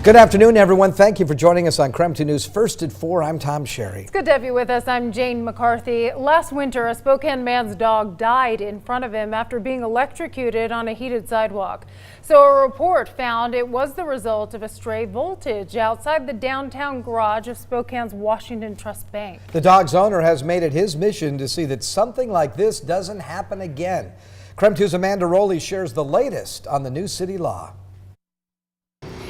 Good afternoon, everyone. Thank you for joining us on KREM 2 News First at 4. I'm Tom Sherry. It's good to have you with us. I'm Jane McCarthy. Last winter, a Spokane man's dog died in front of him after being electrocuted on a heated sidewalk. So a report found it was the result of a stray voltage outside the downtown garage of Spokane's Washington Trust Bank. The dog's owner has made it his mission to see that something like this doesn't happen again. KREM 2's Amanda Rowley shares the latest on the new city law.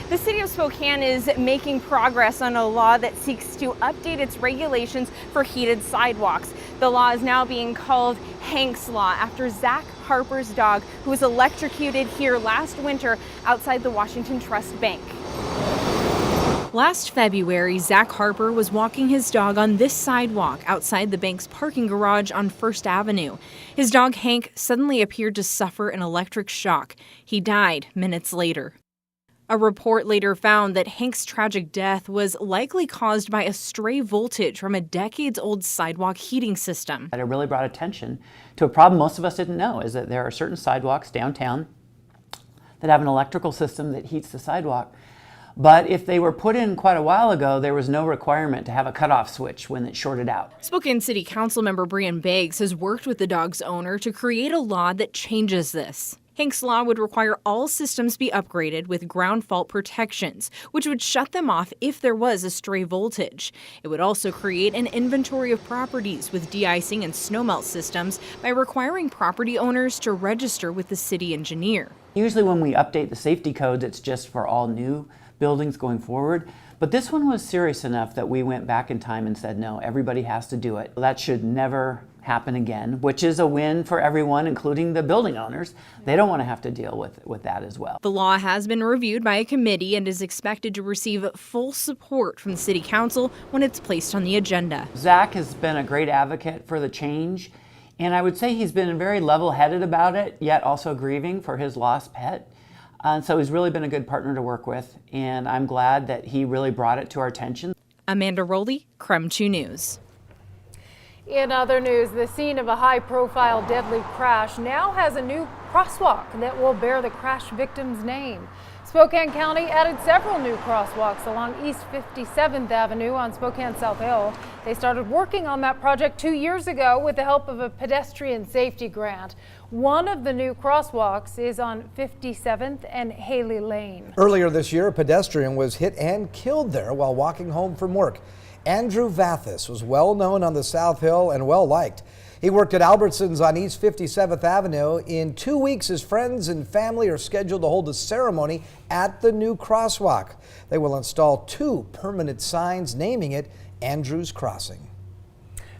The city of Spokane is making progress on a law that seeks to update its regulations for heated sidewalks. The law is now being called Hank's Law after Zach Harper's dog, who was electrocuted here last winter outside the Washington Trust Bank. Last February, Zach Harper was walking his dog on this sidewalk outside the bank's parking garage on First Avenue. His dog Hank suddenly appeared to suffer an electric shock. He died minutes later. A report later found that Hank's tragic death was likely caused by a stray voltage from a decades-old sidewalk heating system. It really brought attention to a problem most of us didn't know, is that there are certain sidewalks downtown that have an electrical system that heats the sidewalk. But if they were put in quite a while ago, there was no requirement to have a cutoff switch when it shorted out. Spokane City Council member Brian Beggs has worked with the dog's owner to create a law that changes this. Hank's Law would require all systems be upgraded with ground fault protections, which would shut them off if there was a stray voltage. It would also create an inventory of properties with de-icing and snowmelt systems by requiring property owners to register with the city engineer. Usually when we update the safety codes, it's just for all new buildings going forward. But this one was serious enough that we went back in time and said, no, everybody has to do it. That should never happen again, which is a win for everyone, including the building owners. They don't want to have to deal with that as well. The law has been reviewed by a committee and is expected to receive full support from the City Council when it's placed on the agenda. Zach has been a great advocate for the change, and I would say he's been very level-headed about it, yet also grieving for his lost pet. And so he's really been a good partner to work with, and I'm glad that he really brought it to our attention. Amanda Rowley, KREM 2 News. In other news, the scene of a high-profile deadly crash now has a new crosswalk that will bear the crash victim's name. Spokane County added several new crosswalks along East 57th Avenue on Spokane South Hill. They started working on that project 2 years ago with the help of a pedestrian safety grant. One of the new crosswalks is on 57th and Haley Lane. Earlier this year, a pedestrian was hit and killed there while walking home from work. Andrew Vathis was well known on the South Hill and well liked. He worked at Albertsons on East 57th Avenue. In 2 weeks, his friends and family are scheduled to hold a ceremony at the new crosswalk. They will install 2 permanent signs naming it Andrew's Crossing.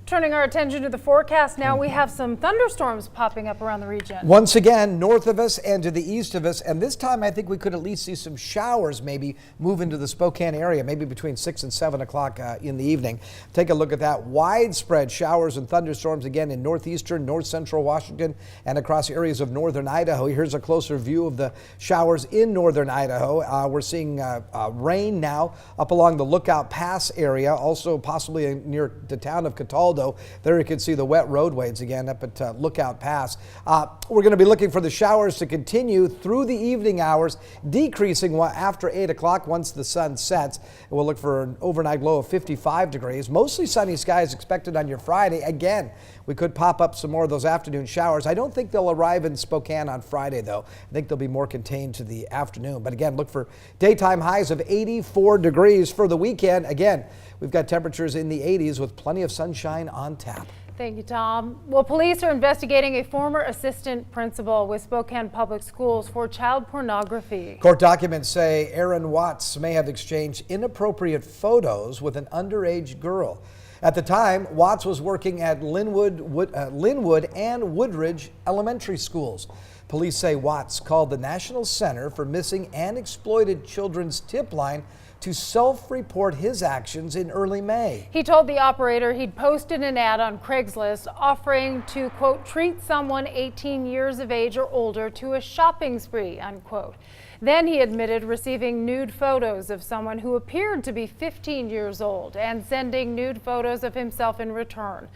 Turning our attention to the forecast now, we have some thunderstorms popping up around the region. Once again, north of us and to the east of us, and this time I think we could at least see some showers maybe move into the Spokane area, maybe between 6 and 7 o'clock in the evening. Take a look at that. Widespread showers and thunderstorms again in northeastern, north central Washington and across areas of northern Idaho. Here's a closer view of the showers in northern Idaho. We're seeing rain now up along the Lookout Pass area, also possibly near the town of Cataldo. There you can see the wet roadways again up at Lookout Pass. We're going to be looking for the showers to continue through the evening hours, decreasing after 8 o'clock once the sun sets. We'll look for an overnight low of 55 degrees. Mostly sunny skies expected on your Friday. Again, we could pop up some more of those afternoon showers. I don't think they'll arrive in Spokane on Friday, though. I think they'll be more contained to the afternoon. But again, look for daytime highs of 84 degrees for the weekend. Again, we've got temperatures in the 80s with plenty of sunshine on tap. Thank you, Tom. Well, police are investigating a former assistant principal with Spokane Public Schools for child pornography. Court documents say Aaron Watts may have exchanged inappropriate photos with an underage girl. At the time, Watts was working at Linwood and Woodridge elementary schools. Police say Watts called the National Center for Missing and Exploited Children's tip line to self-report his actions in early May. He told the operator he'd posted an ad on Craigslist offering to, quote, treat someone 18 years of age or older to a shopping spree, unquote. Then he admitted receiving nude photos of someone who appeared to be 15 years old and sending nude photos of himself in return.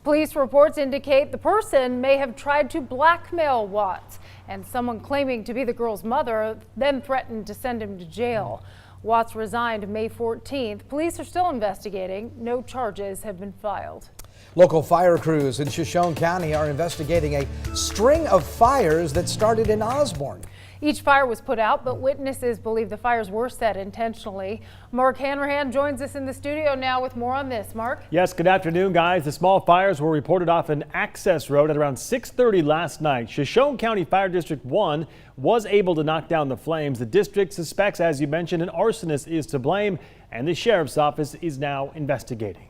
Police reports indicate the person may have tried to blackmail Watts, and someone claiming to be the girl's mother then threatened to send him to jail. Watts resigned May 14th. Police are still investigating. No charges have been filed. Local fire crews in Shoshone County are investigating a string of fires that started in Osborne. Each fire was put out, but witnesses believe the fires were set intentionally. Mark Hanrahan joins us in the studio now with more on this. Mark? Yes, good afternoon, guys. The small fires were reported off an access road at around 6:30 last night. Shoshone County Fire District 1 was able to knock down the flames. The district suspects, as you mentioned, an arsonist is to blame, and the sheriff's office is now investigating.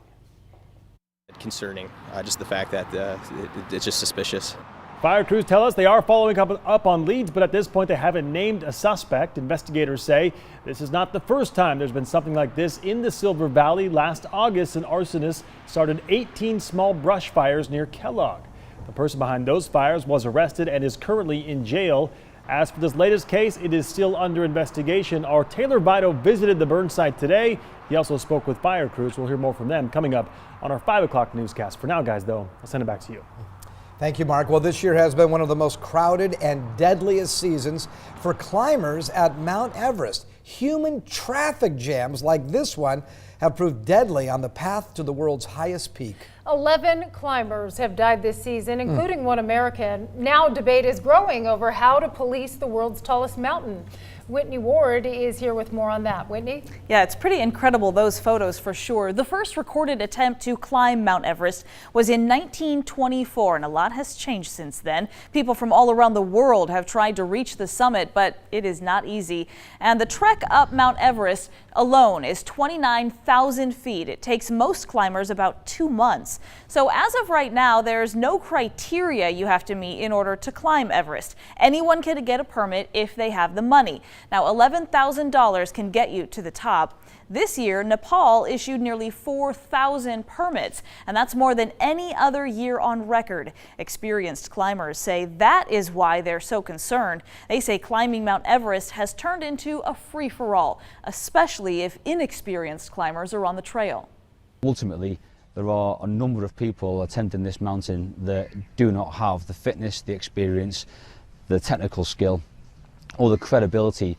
Concerning, just the fact that it's just suspicious. Fire crews tell us they are following up on leads, but at this point they haven't named a suspect. Investigators say this is not the first time there's been something like this in the Silver Valley. Last August, an arsonist started 18 small brush fires near Kellogg. The person behind those fires was arrested and is currently in jail. As for this latest case, it is still under investigation. Our Taylor Vito visited the burn site today. He also spoke with fire crews. We'll hear more from them coming up on our 5 o'clock newscast. For now, guys, though, I'll send it back to you. Thank you, Mark. Well, this year has been one of the most crowded and deadliest seasons for climbers at Mount Everest. Human traffic jams like this one have proved deadly on the path to the world's highest peak. 11 climbers have died this season, including one American. Now debate is growing over how to police the world's tallest mountain. Whitney Ward is here with more on that. Whitney? Yeah, it's pretty incredible, those photos for sure. The first recorded attempt to climb Mount Everest was in 1924, and a lot has changed since then. People from all around the world have tried to reach the summit, but it is not easy. And the trek up Mount Everest alone is 29,000 feet. It takes most climbers about 2 months. So as of right now, there's no criteria you have to meet in order to climb Everest. Anyone can get a permit if they have the money. Now, $11,000 can get you to the top. This year, Nepal issued nearly 4,000 permits, and that's more than any other year on record. Experienced climbers say that is why they're so concerned. They say climbing Mount Everest has turned into a free-for-all, especially if inexperienced climbers are on the trail. Ultimately, there are a number of people attempting this mountain that do not have the fitness, the experience, the technical skill, or the credibility.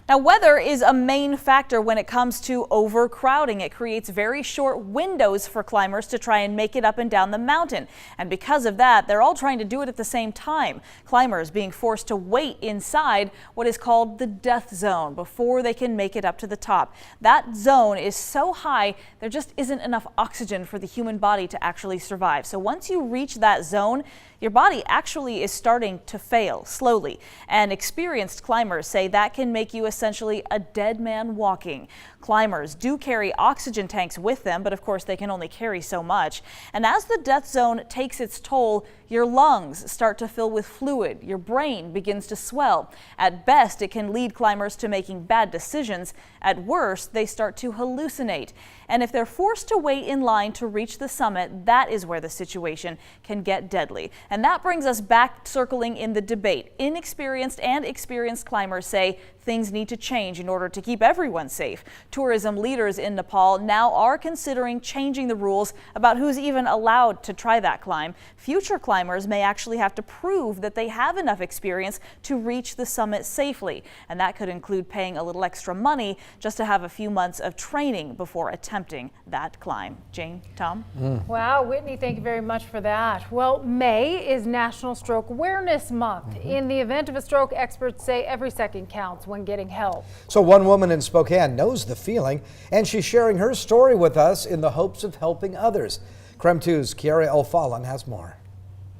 Now, weather is a main factor when it comes to overcrowding. It creates very short windows for climbers to try and make it up and down the mountain. And because of that, they're all trying to do it at the same time. Climbers being forced to wait inside what is called the death zone before they can make it up to the top. That zone is so high, there just isn't enough oxygen for the human body to actually survive. So once you reach that zone, your body actually is starting to fail slowly, and experienced climbers say that can make you essentially a dead man walking. Climbers do carry oxygen tanks with them, but of course they can only carry so much. And as the death zone takes its toll, your lungs start to fill with fluid, your brain begins to swell. At best, it can lead climbers to making bad decisions. At worst, they start to hallucinate. And if they're forced to wait in line to reach the summit, that is where the situation can get deadly. And that brings us back circling in the debate. Inexperienced and experienced climbers say things need to change in order to keep everyone safe. Tourism leaders in Nepal now are considering changing the rules about who's even allowed to try that climb. Future climbers may actually have to prove that they have enough experience to reach the summit safely. And that could include paying a little extra money just to have a few months of training before attempting that climb. Jane, Tom? Wow, Whitney, thank you very much for that. Well, May is National Stroke Awareness Month. In the event of a stroke, experts say every second counts when getting help. So one woman in Spokane knows the feeling, and she's sharing her story with us in the hopes of helping others. KREM 2's Kiara El-Fallan has more.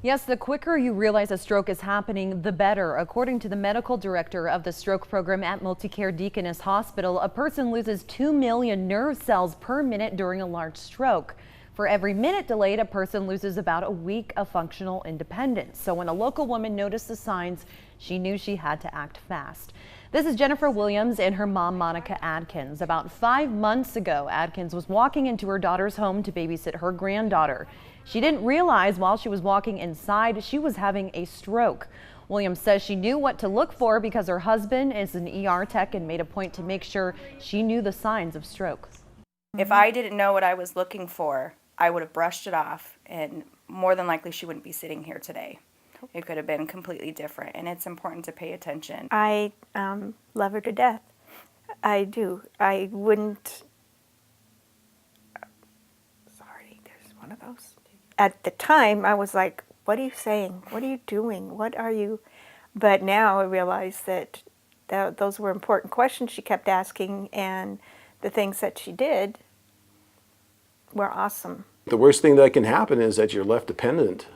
Yes, the quicker you realize a stroke is happening, the better. According to the medical director of the stroke program at Multicare Deaconess Hospital, a person loses 2 million nerve cells per minute during a large stroke. For every minute delayed, a person loses about a week of functional independence. So when a local woman noticed the signs, she knew she had to act fast. This is Jennifer Williams and her mom, Monica Adkins. About 5 months ago, Adkins was walking into her daughter's home to babysit her granddaughter. She didn't realize while she was walking inside, she was having a stroke. Williams says she knew what to look for because her husband is an ER tech and made a point to make sure she knew the signs of stroke. If I didn't know what I was looking for, I would have brushed it off, and more than likely she wouldn't be sitting here today. It could have been completely different, and it's important to pay attention. I love her to death. I do. I wouldn't. Sorry, there's one of those. At the time, I was like, what are you saying? What are you doing? What are you? But now I realize that those were important questions she kept asking, and the things that she did were awesome. The worst thing that can happen is that you're left dependent,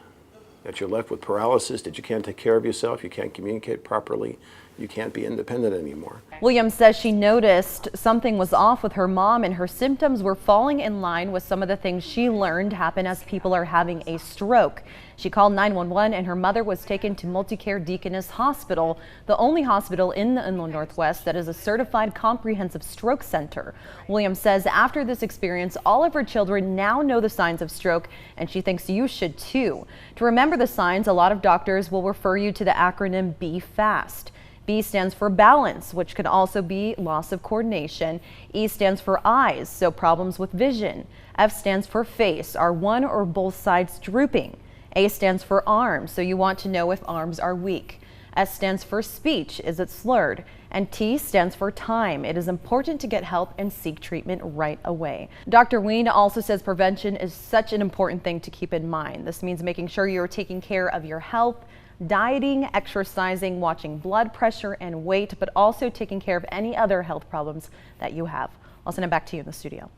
that you're left with paralysis, that you can't take care of yourself, you can't communicate properly, you can't be independent anymore. Williams says she noticed something was off with her mom and her symptoms were falling in line with some of the things she learned happen as people are having a stroke. She called 911 and her mother was taken to Multicare Deaconess Hospital, the only hospital in the Inland Northwest that is a certified comprehensive stroke center. Williams says after this experience, all of her children now know the signs of stroke, and she thinks you should too. To remember the signs, a lot of doctors will refer you to the acronym B FAST. B stands for balance, which can also be loss of coordination. E stands for eyes, so problems with vision. F stands for face, are one or both sides drooping. A stands for arms, so you want to know if arms are weak. S stands for speech, is it slurred? And T stands for time. It is important to get help and seek treatment right away. Dr. Ween also says prevention is such an important thing to keep in mind. This means making sure you're taking care of your health, dieting, exercising, watching blood pressure and weight, but also taking care of any other health problems that you have. I'll send it back to you in the studio.